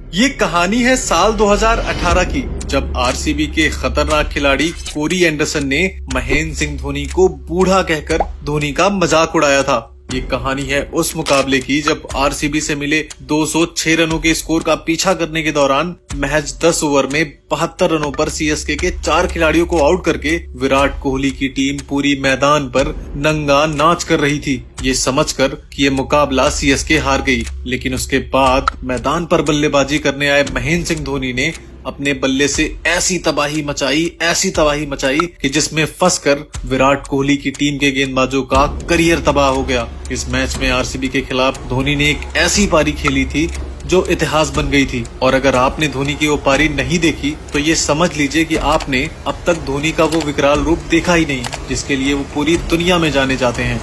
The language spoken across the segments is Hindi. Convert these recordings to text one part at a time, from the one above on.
ये कहानी है साल 2018 की, जब आरसीबी के खतरनाक खिलाड़ी कोरी एंडरसन ने महेंद्र सिंह धोनी को बूढ़ा कहकर धोनी का मजाक उड़ाया था। ये कहानी है उस मुकाबले की जब आरसीबी से मिले 206 रनों के स्कोर का पीछा करने के दौरान महज 10 ओवर में 72 रनों पर सीएसके के 4 खिलाड़ियों को आउट करके विराट कोहली की टीम पूरी मैदान पर नंगा नाच कर रही थी, ये समझकर कि ये मुकाबला सीएसके हार गई। लेकिन उसके बाद मैदान पर बल्लेबाजी करने आए महेंद्र सिंह धोनी ने अपने बल्ले से ऐसी तबाही मचाई कि जिसमें फंसकर विराट कोहली की टीम के गेंदबाजों का करियर तबाह हो गया। इस मैच में आरसीबी के खिलाफ धोनी ने एक ऐसी पारी खेली थी जो इतिहास बन गई थी। और अगर आपने धोनी की वो पारी नहीं देखी तो ये समझ लीजिए कि आपने अब तक धोनी का वो विकराल रूप देखा ही नहीं, जिसके लिए वो पूरी दुनिया में जाने जाते हैं।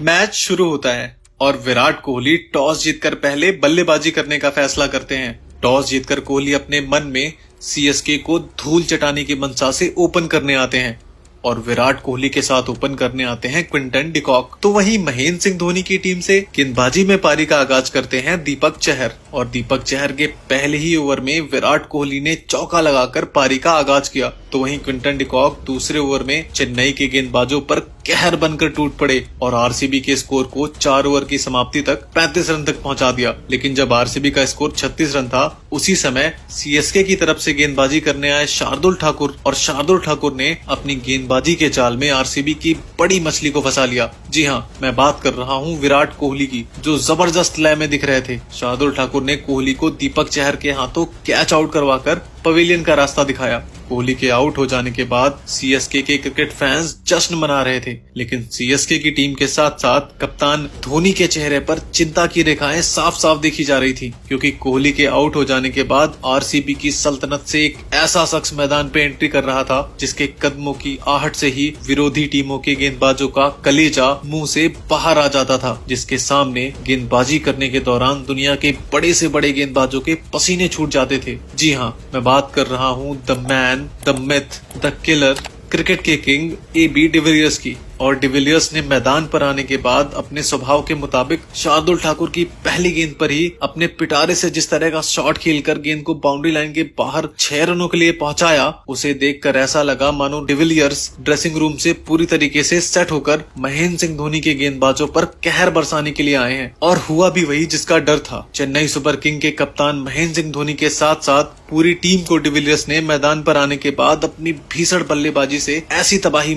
मैच शुरू होता है और विराट कोहली टॉस जीतकर पहले बल्लेबाजी करने का फैसला करते हैं। टॉस जीतकर कोहली अपने मन में सीएसके को धूल चटाने की मंशा से ओपन करने आते हैं और विराट कोहली के साथ ओपन करने आते हैं क्विंटन डी कॉक। तो वहीं महेंद्र सिंह धोनी की टीम से गेंदबाजी में पारी का आगाज करते हैं दीपक चहर, और दीपक चहर के पहले ही ओवर में विराट कोहली ने चौका लगाकर पारी का आगाज किया। तो वहीं क्विंटन डी कॉक दूसरे ओवर में चेन्नई के गेंदबाजों पर कहर बनकर टूट पड़े और आरसीबी के स्कोर को 4 ओवर की समाप्ति तक 35 रन तक पहुंचा दिया। लेकिन जब आरसीबी का स्कोर 36 रन था, उसी समय सीएसके की तरफ से गेंदबाजी करने आए शार्दुल ठाकुर, और शार्दुल ठाकुर ने अपनी गेंदबाजी के जाल में आरसीबी की बड़ी मछली को फंसा लिया। जी हाँ, मैं बात कर रहा हूँ विराट कोहली की, जो जबरदस्त लय में दिख रहे थे। शार्दुल ठाकुर ने कोहली को दीपक चहर के हाथों कैच आउट करवाकर पवेलियन का रास्ता दिखाया। कोहली के आउट हो जाने के बाद सीएसके के क्रिकेट फैंस जश्न मना रहे थे, लेकिन सीएसके की टीम के साथ साथ कप्तान धोनी के चेहरे पर चिंता की रेखाएं साफ साफ देखी जा रही थी, क्योंकि कोहली के आउट हो जाने के बाद आरसीबी की सल्तनत से एक ऐसा शख्स मैदान पे एंट्री कर रहा था जिसके कदमों की आहट से ही विरोधी टीमों के गेंदबाजों का कलेजा मुंह से बाहर आ जाता था, जिसके सामने गेंदबाजी करने के दौरान दुनिया के बड़े से बड़े गेंदबाजों के पसीने छूट जाते थे। जी हाँ, मैं बात कर रहा हूँ the man, the myth, the killer, cricket के किंग AB डिविलियर्स की। और डिविलियर्स ने मैदान पर आने के बाद अपने स्वभाव के मुताबिक शार्दुल ठाकुर की पहली गेंद पर ही अपने पिटारे से जिस तरह का शॉट खेलकर गेंद को बाउंड्री लाइन के बाहर 6 रनों के लिए पहुंचाया, उसे देखकर ऐसा लगा मानो डिविलियर्स ड्रेसिंग रूम से पूरी तरीके से सेट होकर महेंद्र सिंह धोनी के गेंदबाजों पर कहर बरसाने के लिए आए हैं। और हुआ भी वही जिसका डर था। चेन्नई सुपर किंग के कप्तान महेंद्र सिंह धोनी के साथ साथ पूरी टीम को डिविलियर्स ने मैदान पर आने के बाद अपनी भीषण बल्लेबाजी से ऐसी तबाही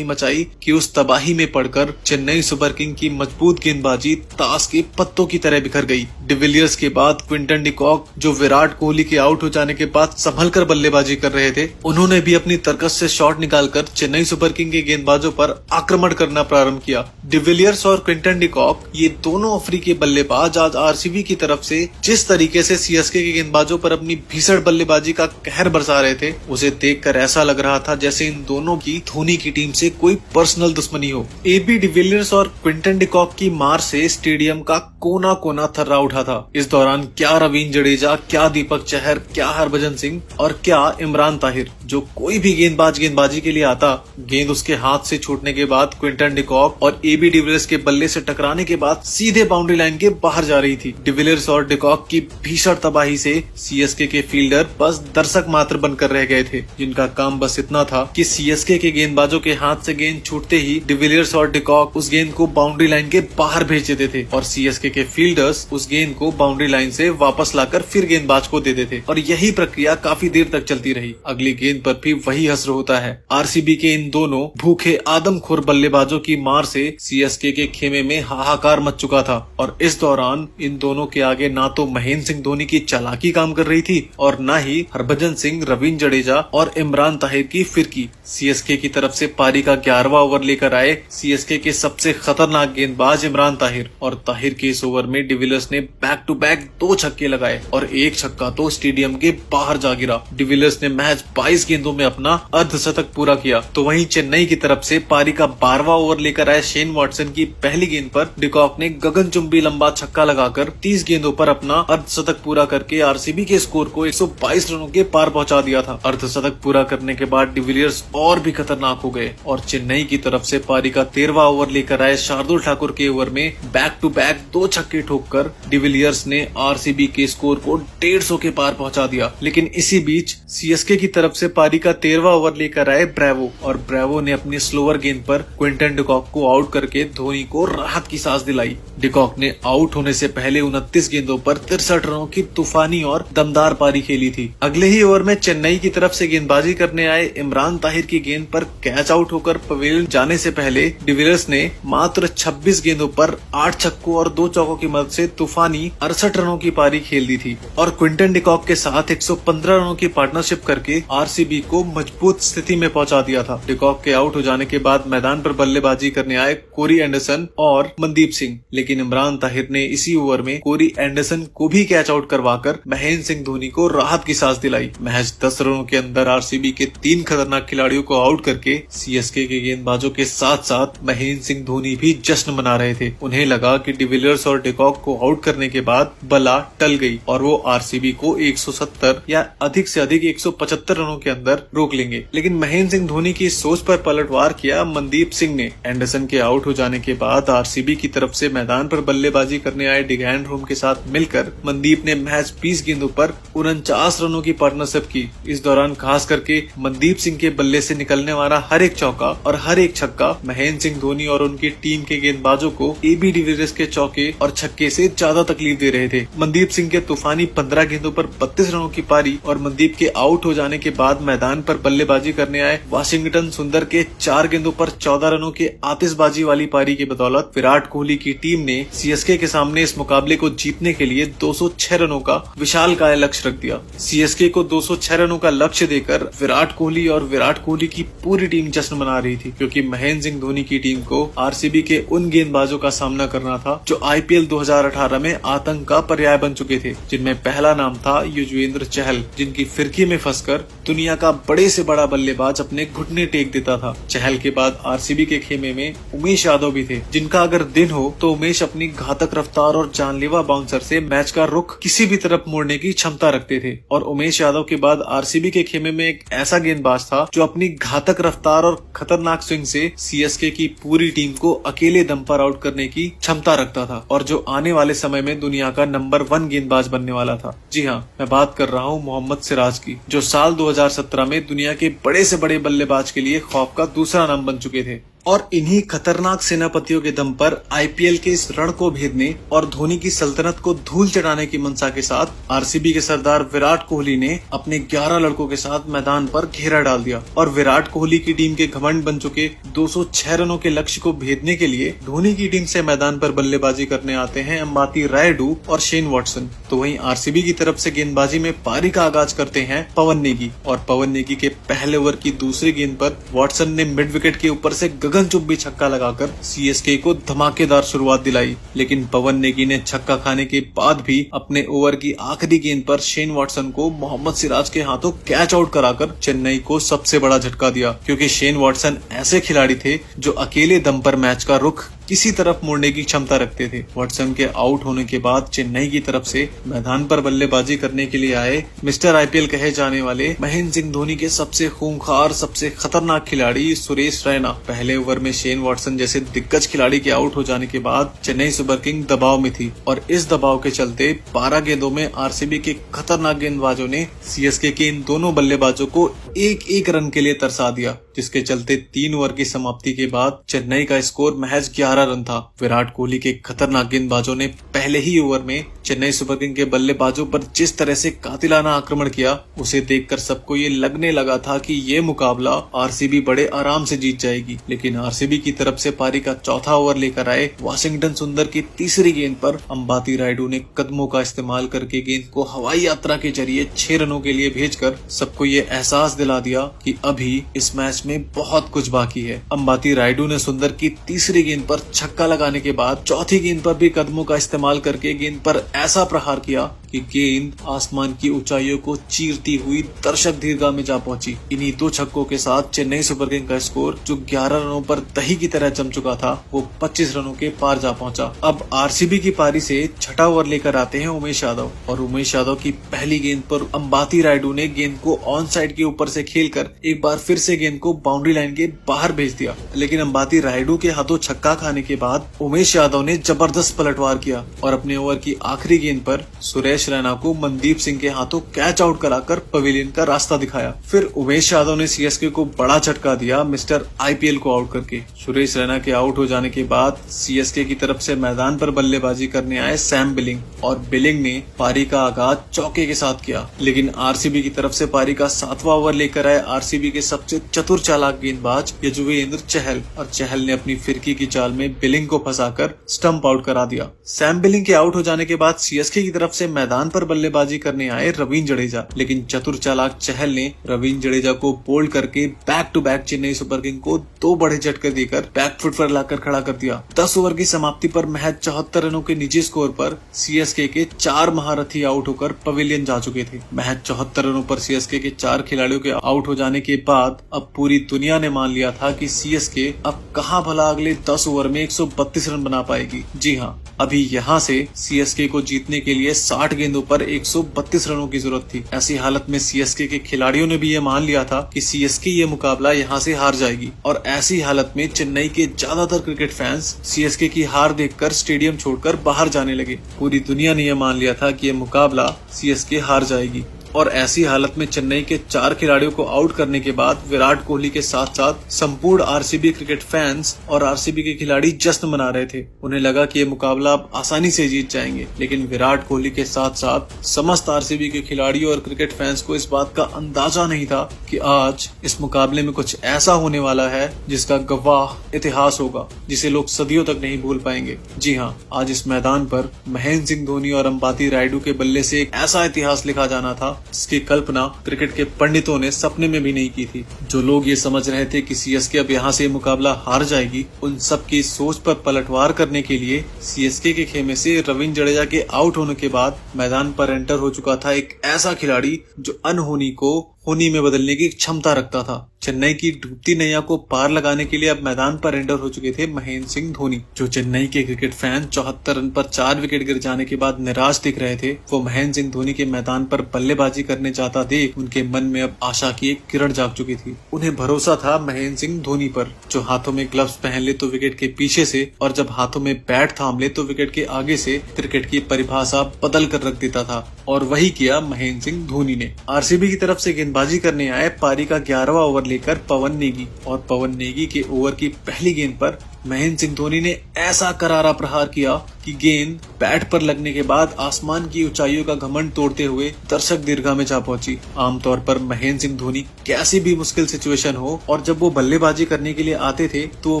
मचाई कि उस तबाही में पड़कर चेन्नई सुपर किंग की मजबूत गेंदबाजी ताश के पत्तों की तरह बिखर गई। डिविलियर्स के बाद क्विंटन डी कॉक, जो विराट कोहली के आउट हो जाने के बाद संभल कर बल्लेबाजी कर रहे थे, उन्होंने भी अपनी तरकस से शॉट निकालकर चेन्नई सुपर किंग के गेंदबाजों पर आक्रमण करना प्रारंभ किया। डिविलियर्स और क्विंटन डी कॉक, ये दोनों अफ्रीकी बल्लेबाज आज आरसीबी की तरफ से जिस तरीके से सीएसके के गेंदबाजों पर अपनी भीषण बल्लेबाजी का कहर बरसा रहे थे, उसे देखकर ऐसा लग रहा था जैसे इन दोनों की धोनी की टीम से कोई पर्सनल दुश्मनी हो। AB डिविलियर्स और क्विंटन डी कॉक की मार से स्टेडियम का कोना कोना थर्रा उठा था। इस दौरान क्या रवींद्र जडेजा, क्या दीपक चहर, क्या हरभजन सिंह और क्या इमरान ताहिर, जो कोई भी गेंदबाज गेंदबाजी के लिए आता, गेंद उसके हाथ से छूटने के बाद क्विंटन डी कॉक और AB डिविलियर्स के बल्ले से टकराने के बाद सीधे बाउंड्री लाइन के बाहर जा रही थी। डिविलियर्स और डी कॉक की भीषण तबाही से सीएसके के फील्डर बस दर्शक मात्र बनकर रह गए थे, जिनका काम बस इतना था कि सीएसके के गेंदबाजों के हाथ से गेंद छूटते ही डिविलियर्स और डी कॉक उस गेंद को बाउंड्री लाइन के बाहर भेज देते थे और सीएसके के फील्डर्स उस गेंद को बाउंड्री लाइन से वापस लाकर फिर गेंदबाज को देते थे। और यही प्रक्रिया काफी देर तक चलती रही। अगली गेंद पर भी वही हश्र होता है। आरसीबी के इन दोनों भूखे आदमखोर बल्लेबाजों की मार से सीएसके के खेमे में हाहाकार मच चुका था। और इस दौरान इन दोनों के आगे ना तो महेंद्र सिंह धोनी की चालाकी काम कर रही थी और न ही हरभजन सिंह, रवींद्र जडेजा और इमरान ताहिर की फिरकी। सीएसके की तरफ से पारी का 11वां ओवर लेकर आए सीएसके के सबसे खतरनाक गेंदबाज इमरान ताहिर, और ताहिर के इस ओवर में डिविलियर्स ने बैक टू बैक 2 छक्के लगाए और एक छक्का तो स्टेडियम के बाहर जा गिरा। डिविलियर्स ने मैच 22 गेंदों में अपना अर्धशतक पूरा किया। तो वहीं चेन्नई की तरफ से पारी का 12वां ओवर लेकर आए शेन वॉटसन की पहली गेंद पर डी कॉक ने गगनचुंबी लंबा छक्का लगाकर 30 गेंदों पर अपना अर्धशतक पूरा करके आरसीबी के स्कोर को 122 रनों के पार पहुंचा दिया था। अर्धशतक पूरा करने के बाद डिविलियर्स और भी खतरनाक हो गए और चेन्नई की तरफ से पारी का 13वां ओवर लेकर आए शार्दुल ठाकुर के ओवर में बैक टू बैक 2 छक्के ठोककर डिविलियर्स ने आरसीबी के स्कोर को 150 के पार पहुंचा दिया। लेकिन इसी बीच सीएसके की तरफ से पारी का 13वां ओवर लेकर आए ब्रेवो, और ब्रेवो ने अपनी स्लोअर गेंद पर क्विंटन डिकॉक को आउट करके धोनी को राहत की सांस दिलाई। डिकॉक ने आउट होने से पहले 29 गेंदों पर 63 रनों की तूफानी और दमदार पारी खेली थी। अगले ही ओवर में चेन्नई की तरफ से गेंदबाजी करने आए इमरान ताहिर की गेंद पर कैच आउट होकर पवेलियन जाने से पहले डिविलियर्स ने मात्र 26 गेंदों पर 8 छक्कों और 2 चौकों की मदद से तूफानी 68 रनों की पारी खेल दी थी और क्विंटन डिकॉक के साथ 115 रनों की पार्टनरशिप करके आरसीबी को मजबूत स्थिति में पहुंचा दिया था। डिकॉक के आउट हो जाने के बाद मैदान पर बल्लेबाजी करने आए कोरी एंडरसन और मनदीप सिंह, लेकिन इमरान ताहिर ने इसी ओवर में कोरी एंडरसन को भी कैच आउट करवाकर महेंद्र सिंह धोनी को राहत की सांस दिलाई। महज 10 रनों के अंदर आरसीबी के 3 खतरनाक खिलाड़ियों को आउट करके सीएसके के गेंदबाजों के साथ साथ महेंद्र सिंह धोनी भी जश्न मना रहे थे। उन्हें लगा कि डिविलियर्स और डिकॉक को आउट करने के बाद बला टल गई और वो आरसीबी को 170 या अधिक से अधिक 175 रनों के अंदर रोक लेंगे। लेकिन महेंद्र सिंह धोनी की सोच पर पलटवार किया मनदीप सिंह ने। एंडरसन के आउट हो जाने के बाद आरसीबी की तरफ से मैदान पर बल्लेबाजी करने आए डिगैन रूम के साथ मिलकर मनदीप ने महज 20 गेंदों पर 49 रनों की पार्टनरशिप की। इस दौरान खास करके मनदीप सिंह के बल्ले से निकलने वाला हर एक चौका और हर एक छक्का महेंद्र सिंह धोनी और उनकी टीम के गेंदबाजों को एबी डिविलियर्स के चौके और छक्के से ज्यादा तकलीफ दे रहे थे। मनदीप सिंह के तूफानी 15 गेंदों पर 32 रनों की पारी और मनदीप के आउट हो जाने के बाद मैदान पर बल्लेबाजी करने आए वाशिंगटन सुंदर के 4 गेंदों पर 14 रनों के आतिशबाजी वाली पारी की बदौलत विराट कोहली की टीम ने सीएसके के सामने इस मुकाबले को जीतने के लिए 206 रनों का विशालकाय लक्ष्य रख दिया। सीएसके को 206 रनों का लक्ष्य देकर विराट कोहली और विराट कोहली की पूरी टीम जश्न मना रही थी, क्योंकि महेंद्र सिंह धोनी की टीम को आरसीबी के उन गेंदबाजों का सामना करना था जो आईपीएल 2018 में आतंक का पर्याय बन चुके थे, जिनमें पहला नाम था युजवेंद्र चहल, जिनकी फिरकी में फंसकर दुनिया का बड़े से बड़ा बल्लेबाज अपने घुटने टेक देता था। चहल के बाद आरसीबी के खेमे में उमेश यादव भी थे, जिनका अगर दिन हो तो उमेश अपनी घातक रफ्तार और जानलेवा बाउंसर से मैच का रुख किसी भी तरफ मोड़ने की क्षमता रखते थे। और उमेश यादव के बाद आरसीबी के खेमे में एक ऐसा गेंदबाज था जो अपनी घातक रफ्तार और खतरनाक स्विंग से सीएसके की पूरी टीम को अकेले दम पर आउट करने की क्षमता रखता था और जो आने वाले समय में दुनिया का नंबर 1 गेंदबाज बनने वाला था। जी हाँ, मैं बात कर रहा हूँ मोहम्मद सिराज की, जो साल 2017 में दुनिया के बड़े से बड़े बल्लेबाज के लिए खौफ का दूसरा नाम बन चुके थे। और इन्हीं खतरनाक सेनापतियों के दम पर आईपीएल के इस रण को भेदने और धोनी की सल्तनत को धूल चढ़ाने की मंशा के साथ आरसीबी के सरदार विराट कोहली ने अपने 11 लड़कों के साथ मैदान पर घेरा डाल दिया और विराट कोहली की टीम के घमंड बन चुके 206 रनों के लक्ष्य को भेदने के लिए धोनी की टीम से मैदान पर बल्लेबाजी करने आते हैं अंबाती रायडू और शेन वॉटसन। तो वहीं आरसीबी की तरफ से गेंदबाजी में पारी का आगाज करते हैं पवन नेगी, और पवन नेगी के पहले ओवर की दूसरी गेंद पर वॉटसन ने मिड विकेट के ऊपर से गगनचुंबी छक्का लगाकर सीएसके को धमाकेदार शुरुआत दिलाई। लेकिन पवन नेगी ने छक्का खाने के बाद भी अपने ओवर की आखिरी गेंद पर शेन वॉटसन को मोहम्मद सिराज के हाथों कैच आउट कराकर चेन्नई को सबसे बड़ा झटका दिया, क्योंकि शेन वॉटसन ऐसे खिलाड़ी थे जो अकेले दम पर मैच का रुख किसी तरफ मोड़ने की क्षमता रखते थे। वॉटसन के आउट होने के बाद चेन्नई की तरफ से मैदान पर बल्लेबाजी करने के लिए आए मिस्टर आईपीएल कहे जाने वाले महेंद्र सिंह धोनी के सबसे खूंखार, सबसे खतरनाक खिलाड़ी सुरेश रैना। पहले ओवर में शेन वॉटसन जैसे दिग्गज खिलाड़ी के आउट हो जाने के बाद चेन्नई सुपर किंग दबाव में थी और इस दबाव के चलते 12 गेंदों में आरसीबी के खतरनाक गेंदबाजों ने सीएसके के इन दोनों बल्लेबाजों को एक एक रन के लिए तरसा दिया, जिसके चलते 3 ओवर की समाप्ति के बाद चेन्नई का स्कोर महज 11 रन था। विराट कोहली के खतरनाक गेंदबाजों ने पहले ही ओवर में चेन्नई सुपर किंग के बल्लेबाजों पर जिस तरह से कातिलाना आक्रमण किया, उसे देखकर सबको ये लगने लगा था कि ये मुकाबला आरसीबी बड़े आराम से जीत जाएगी। लेकिन आरसीबी की तरफ से पारी का चौथा ओवर लेकर आए वाशिंगटन सुंदर की तीसरी गेंद पर अंबाती रायडू ने कदमों का इस्तेमाल करके गेंद को हवाई यात्रा के जरिए 6 रनों के लिए भेजकर सबको ये एहसास दिला दिया कि अभी इस मैच में बहुत कुछ बाकी है। अंबाती रायडू ने सुंदर की तीसरी गेंद पर छक्का लगाने के बाद चौथी गेंद पर भी कदमों का इस्तेमाल करके गेंद पर ऐसा प्रहार किया कि कि गेंद आसमान की ऊंचाइयों को चीरती हुई दर्शक दीर्घा में जा पहुंची। इन्हीं 2 छक्कों के साथ चेन्नई सुपर किंग का स्कोर जो 11 रनों पर दही की तरह जम चुका था वो 25 रनों के पार जा पहुंचा। अब आरसीबी की पारी से छठा ओवर लेकर आते हैं उमेश यादव, और उमेश यादव की पहली गेंद पर अंबाती रायडू ने गेंद को ऑन साइड के ऊपर से खेलकर एक बार फिर से गेंद को बाउंड्री लाइन के बाहर भेज दिया। लेकिन अंबाती रायडू के हाथों छक्का खाने के बाद उमेश यादव ने जबरदस्त पलटवार किया और अपने ओवर की आखिरी गेंद पर सुरेश रैना को मनदीप सिंह के हाथों कैच आउट कराकर पवेलियन का रास्ता दिखाया। फिर उमेश यादव ने सीएसके को बड़ा झटका दिया मिस्टर आईपीएल को आउट करके। सुरेश रैना के आउट हो जाने के बाद सीएसके की तरफ से मैदान पर बल्लेबाजी करने आए सैम बिलिंग, और बिलिंग ने पारी का आगाज चौके के साथ किया। लेकिन आरसीबी की तरफ से पारी का 7वां ओवर लेकर आए आरसीबी के सबसे चतुर चालाक गेंदबाज यजुवेंद्र चहल, और चहल ने अपनी फिरकी की चाल में बिलिंग को फंसाकर स्टंप आउट करा दिया। सैम बिलिंग के आउट हो जाने के बाद सीएसके की तरफ से मैदान पर बल्लेबाजी करने आए रवींद्र जडेजा, लेकिन चतुर चालाक चहल ने रवींद्र जडेजा को बोल्ड करके back to back Chennai Super King को 2 बड़े झटके देकर बैक फुट पर लाकर खड़ा कर दिया। 10 ओवर की समाप्ति पर महज 74 रनों के निजी स्कोर पर सीएसके के 4 महारथी आउट होकर पवेलियन जा चुके थे। महज 74 रनों पर सीएसके के 4 खिलाड़ियों के आउट हो जाने के बाद अब पूरी दुनिया ने मान लिया था कि सीएसके अब कहां भला अगले 10 ओवर में 132 रन बना पाएगी। जी हां, अभी यहां से सीएसके को जीतने के लिए 60 गेंदों पर 132 रनों की जरूरत थी। ऐसी हालत में सीएसके के खिलाड़ियों ने भी ये मान लिया था कि सीएसके ये मुकाबला यहां से हार जाएगी, और ऐसी हालत में चेन्नई के ज्यादातर क्रिकेट फैंस सीएसके की हार देखकर स्टेडियम छोड़कर बाहर जाने लगे। पूरी दुनिया ने यह मान लिया था कि यह मुकाबला सीएसके हार जाएगी, और ऐसी हालत में चेन्नई के 4 खिलाड़ियों को आउट करने के बाद विराट कोहली के साथ साथ संपूर्ण आरसीबी क्रिकेट फैंस और आरसीबी के खिलाड़ी जश्न मना रहे थे। उन्हें लगा कि ये मुकाबला अब आसानी से जीत जाएंगे, लेकिन विराट कोहली के साथ साथ समस्त आरसीबी के खिलाड़ियों और क्रिकेट फैंस को इस बात का अंदाजा नहीं था कि आज इस मुकाबले में कुछ ऐसा होने वाला है जिसका गवाह इतिहास होगा, जिसे लोग सदियों तक नहीं भूल पाएंगे। जी हाँ, आज इस मैदान पर महेंद्र सिंह धोनी और अंबाती रायडू के बल्ले से एक ऐसा इतिहास लिखा जाना था जिसकी कल्पना क्रिकेट के पंडितों ने सपने में भी नहीं की थी। जो लोग ये समझ रहे थे कि सीएसके अब यहाँ से मुकाबला हार जाएगी, उन सब की सोच पर पलटवार करने के लिए सीएसके के खेमे से रवींद्र जडेजा के आउट होने के बाद मैदान पर एंटर हो चुका था एक ऐसा खिलाड़ी जो अनहोनी को होनी में बदलने की क्षमता रखता था। चेन्नई की डूबती नैया को पार लगाने के लिए अब मैदान पर एंटर हो चुके थे महेंद्र सिंह धोनी। जो चेन्नई के क्रिकेट फैन 74 रन पर 4 विकेट गिर जाने के बाद निराश दिख रहे थे, वो महेंद्र सिंह धोनी के मैदान पर बल्लेबाजी करने जाता देख उनके मन में अब आशा की एक किरण जाग चुकी थी। उन्हें भरोसा था महेंद्र सिंह धोनी पर, जो हाथों में ग्लव्स पहन ले तो विकेट के पीछे से, और जब हाथों में बैट थाम ले तो विकेट के आगे से क्रिकेट की परिभाषा बदल कर रख देता था। और वही किया महेंद्र सिंह धोनी ने। आरसीबी की तरफ से गेंदबाजी करने आए पारी का 11वां ओवर लेकर पवन नेगी, और पवन नेगी के ओवर की पहली गेंद पर महेंद्र सिंह धोनी ने ऐसा करारा प्रहार किया कि गेंद बैट पर लगने के बाद आसमान की ऊंचाइयों का घमंड तोड़ते हुए दर्शक दीर्घा में जा पहुंची। आमतौर पर महेंद्र सिंह धोनी कैसी भी मुश्किल सिचुएशन हो और जब वो बल्लेबाजी करने के लिए आते थे तो वो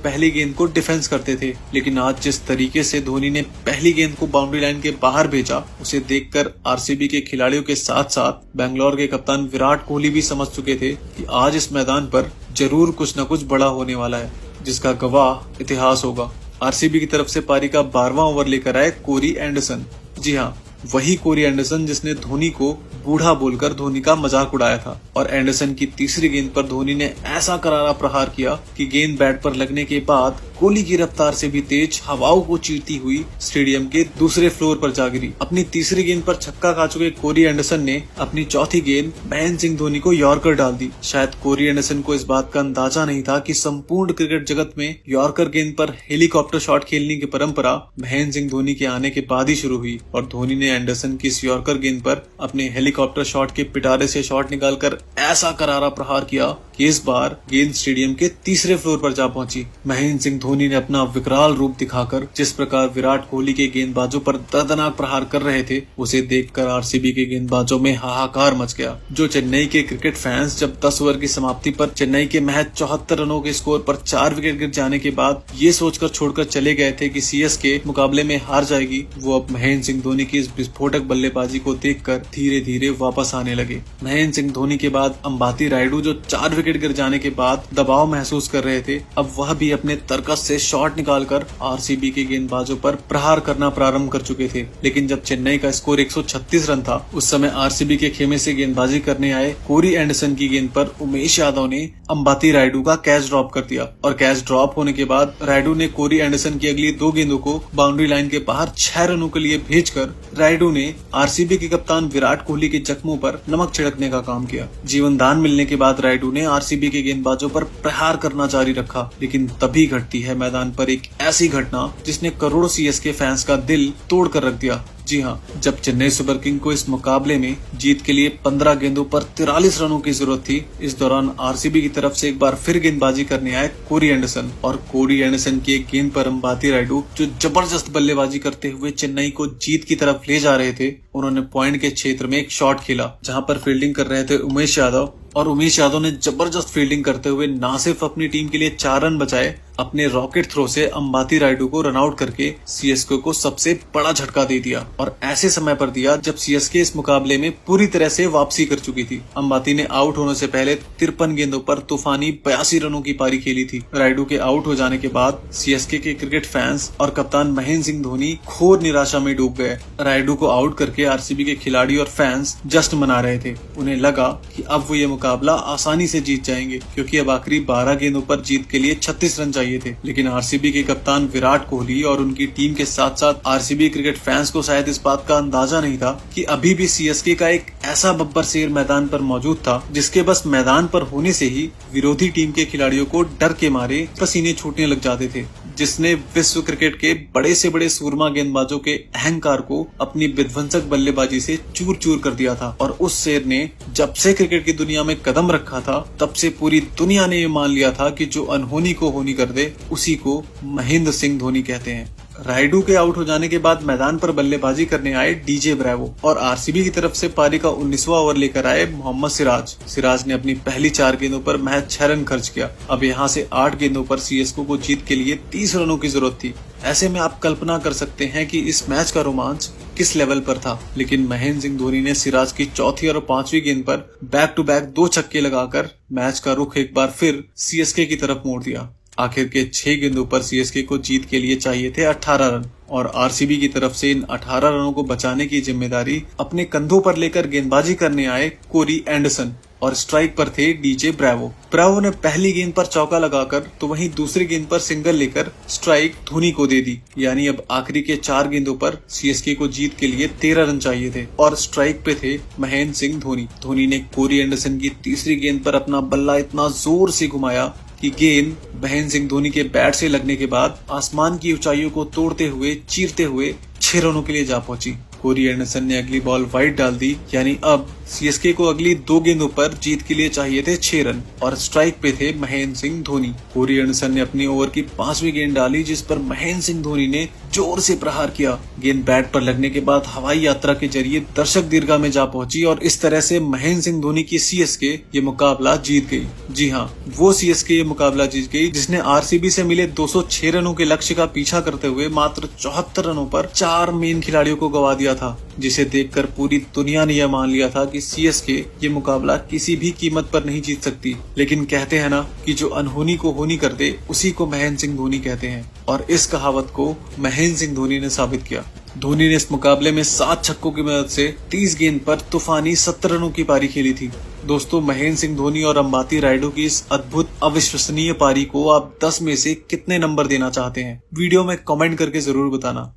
पहली गेंद को डिफेंस करते थे, लेकिन आज जिस तरीके से धोनी ने पहली गेंद को बाउंड्री लाइन के बाहर भेजा, उसे देखकर आरसीबी के खिलाड़ियों के साथ साथ बेंगलोर के कप्तान विराट कोहली भी समझ चुके थे कि आज इस मैदान पर जरूर कुछ न कुछ बड़ा होने वाला है, जिसका गवाह इतिहास होगा। आरसीबी की तरफ से पारी का 12वां ओवर लेकर आए कोरी एंडरसन। जी हाँ, वही कोरी एंडरसन जिसने धोनी को बूढ़ा बोलकर धोनी का मजाक उड़ाया था। और एंडरसन की तीसरी गेंद पर धोनी ने ऐसा करारा प्रहार किया कि गेंद बैट पर लगने के बाद कोहली की रफ्तार से भी तेज हवाओं को चीरती हुई स्टेडियम के दूसरे फ्लोर पर जा गिरी। अपनी तीसरी गेंद पर छक्का खा चुके कोरी एंडरसन ने अपनी चौथी गेंद महेंद्र सिंह धोनी को यॉर्कर डाल दी। शायद कोरी एंडरसन को इस बात का अंदाजा नहीं था कि संपूर्ण क्रिकेट जगत में यॉर्कर गेंद पर हेलीकॉप्टर शॉट खेलने की परंपरा महेंद्र सिंह धोनी के आने के बाद ही शुरू हुई, और धोनी ने एंडरसन की इस यॉर्कर गेंद पर अपने हेलीकॉप्टर शॉट के पिटारे से शॉट निकालकर ऐसा करारा प्रहार किया कि इस बार गेंद स्टेडियम के तीसरे फ्लोर पर जा पहुंची। महेंद्र सिंह धोनी ने अपना विकराल रूप दिखाकर जिस प्रकार विराट कोहली के गेंदबाजों पर दर्दनाक प्रहार कर रहे थे, उसे देखकर आरसीबी के गेंदबाजों में हाहाकार मच गया। जो चेन्नई के क्रिकेट फैंस जब 10 ओवर की समाप्ति पर चेन्नई के महज 74 रनों के स्कोर पर 4 विकेट गिर जाने के बाद ये सोचकर छोड़कर चले गए थे कि सीएसके मुकाबले में हार जाएगी, वो अब महेंद्र सिंह धोनी की इस विस्फोटक बल्लेबाजी को देखकर धीरे धीरे वापस आने लगे। महेंद्र सिंह धोनी के बाद अंबाती रायडू जो 4 विकेट विकेट गिर जाने के बाद दबाव महसूस कर रहे थे, अब वह भी अपने तरकस से शॉट निकालकर आरसीबी के गेंदबाजों पर प्रहार करना प्रारंभ कर चुके थे। लेकिन जब चेन्नई का स्कोर 136 रन था, उस समय आरसीबी के खेमे से गेंदबाजी करने आए कोरी एंडरसन की गेंद पर उमेश यादव ने अंबाती रायडू का कैच ड्रॉप कर दिया और कैच ड्रॉप होने के बाद रायडू ने कोरी एंडरसन की अगली 2 गेंदों को बाउंड्री लाइन के बाहर 6 रनों के लिए भेजकर रायडू ने आरसीबी के कप्तान विराट कोहली के जख्मों पर नमक छिड़कने का काम किया। जीवन दान मिलने के बाद रायडू ने आरसीबी के गेंदबाजों पर प्रहार करना जारी रखा, लेकिन तभी घटती है मैदान पर एक ऐसी घटना जिसने करोड़ों सीएसके फैंस का दिल तोड़ कर रख दिया। जी हाँ, जब चेन्नई सुपर किंग को इस मुकाबले में जीत के लिए 15 गेंदों पर 43 रनों की जरूरत थी, इस दौरान आरसीबी की तरफ से एक बार फिर गेंदबाजी करने आए कोरी एंडरसन और कोरी एंडरसन की एक गेंद पर अंबाती रायडू जो जबरदस्त बल्लेबाजी करते हुए चेन्नई को जीत की तरफ ले जा रहे थे, उन्होंने पॉइंट के क्षेत्र में एक शॉट खेला जहां पर फील्डिंग कर रहे थे उमेश यादव, और उमेश यादव ने जबरदस्त फील्डिंग करते हुए न सिर्फ अपनी टीम के लिए 4 रन बचाए, अपने रॉकेट थ्रो से अंबाती रायडू को रन आउट करके सीएसके को सबसे बड़ा झटका दे दिया और ऐसे समय पर दिया जब सीएसके इस मुकाबले में पूरी तरह से वापसी कर चुकी थी। अंबाती ने आउट होने से पहले 53 गेंदों पर तूफानी 82 रनों की पारी खेली थी। रायडू के आउट हो जाने के बाद सीएसके के क्रिकेट फैंस और कप्तान महेंद्र सिंह धोनी घोर निराशा में डूब गए। रायडू को आउट करके आरसीबी के खिलाड़ी और फैंस जश्न मना रहे थे। उन्हें लगा कि अब वो ये मुकाबला आसानी से जीत जाएंगे, क्योंकि अब आखिरी 12 गेंदों पर जीत के लिए 36 रन चाहिए थे। लेकिन आरसीबी के कप्तान विराट कोहली और उनकी टीम के साथ साथ आरसीबी क्रिकेट फैंस को शायद इस बात का अंदाजा नहीं था कि अभी भी सीएसके का एक ऐसा बब्बर शेर मैदान पर मौजूद था जिसके बस मैदान पर होने से ही विरोधी टीम के खिलाड़ियों को डर के मारे पसीने छूटने लग जाते थे, जिसने विश्व क्रिकेट के बड़े से बड़े सूरमा गेंदबाजों के अहंकार को अपनी विध्वंसक बल्लेबाजी से चूर चूर कर दिया था। और उस शेर ने जब से क्रिकेट की दुनिया में कदम रखा था, तब से पूरी दुनिया ने ये मान लिया था कि जो अनहोनी को होनी कर दे उसी को महेंद्र सिंह धोनी कहते हैं। रायडू के आउट हो जाने के बाद मैदान पर बल्लेबाजी करने आए डीजे ब्रावो और आरसीबी की तरफ से पारी का 19वां ओवर लेकर आए मोहम्मद सिराज ने अपनी पहली 4 गेंदों पर महज 6 रन खर्च किया। अब यहाँ से 8 गेंदों पर सीएसके को जीत के लिए 30 रनों की जरूरत थी। ऐसे में आप कल्पना कर सकते हैं कि इस मैच का रोमांच किस लेवल पर था। लेकिन महेंद्र सिंह धोनी ने सिराज की चौथी और 5वीं गेंद पर बैक टू बैक 2 छक्के लगाकर मैच का रुख एक बार फिर सीएसके की तरफ मोड़ दिया। आखिर के 6 गेंदों पर सीएसके को जीत के लिए चाहिए थे 18 रन और आरसीबी की तरफ से इन 18 रनों को बचाने की जिम्मेदारी अपने कंधों पर लेकर गेंदबाजी करने आए कोरी एंडरसन और स्ट्राइक पर थे डीजे ब्रावो ने पहली गेंद पर चौका लगाकर तो वहीं दूसरी गेंद पर सिंगल लेकर स्ट्राइक धोनी को दे दी। यानी अब आखिरी के 4 गेंदों पर सीएसके को जीत के लिए 13 रन चाहिए थे और स्ट्राइक पे थे महेंद्र सिंह धोनी ने कोरी एंडरसन की तीसरी गेंद पर अपना बल्ला इतना जोर से घुमाया कि गेंद महेंद्र सिंह धोनी के बैट से लगने के बाद आसमान की ऊंचाइयों को तोड़ते हुए चीरते हुए 6 रनों के लिए जा पहुंची। कोरी एंडरसन ने अगली बॉल वाइड डाल दी, यानी अब सीएसके को अगली 2 गेंदों पर जीत के लिए चाहिए थे 6 रन और स्ट्राइक पे थे महेंद्र सिंह धोनी। कोरी एंडरसन ने अपनी ओवर की 5वीं गेंद डाली जिस पर महेंद्र सिंह धोनी ने जोर से प्रहार किया। गेंद बैट पर लगने के बाद हवाई यात्रा के जरिए दर्शक दीर्घा में जा पहुंची और इस तरह से महेंद्र सिंह धोनी की सीएसके ये मुकाबला जीत गई। जी हाँ, वो सीएसके ये मुकाबला जीत गई जिसने आरसीबी से मिले 206 रनों के लक्ष्य का पीछा करते हुए मात्र 74 रनों पर 4 मेन खिलाड़ियों को गवा दिया था, जिसे देखकर पूरी दुनिया ने यह मान लिया था कि सीएसके ये मुकाबला किसी भी कीमत पर नहीं जीत सकती। लेकिन कहते हैं ना कि जो अनहोनी को होनी कर दे उसी को महेंद्र सिंह धोनी कहते हैं और इस कहावत को महेंद्र सिंह धोनी ने साबित किया। धोनी ने इस मुकाबले में 7 छक्कों की मदद से 30 गेंद पर तूफानी 70 रनों की पारी खेली थी। दोस्तों, महेंद्र सिंह धोनी और अंबाती रायडू की इस अद्भुत अविश्वसनीय पारी को आप 10 में से कितने नंबर देना चाहते हैं? वीडियो में कमेंट करके जरूर बताना।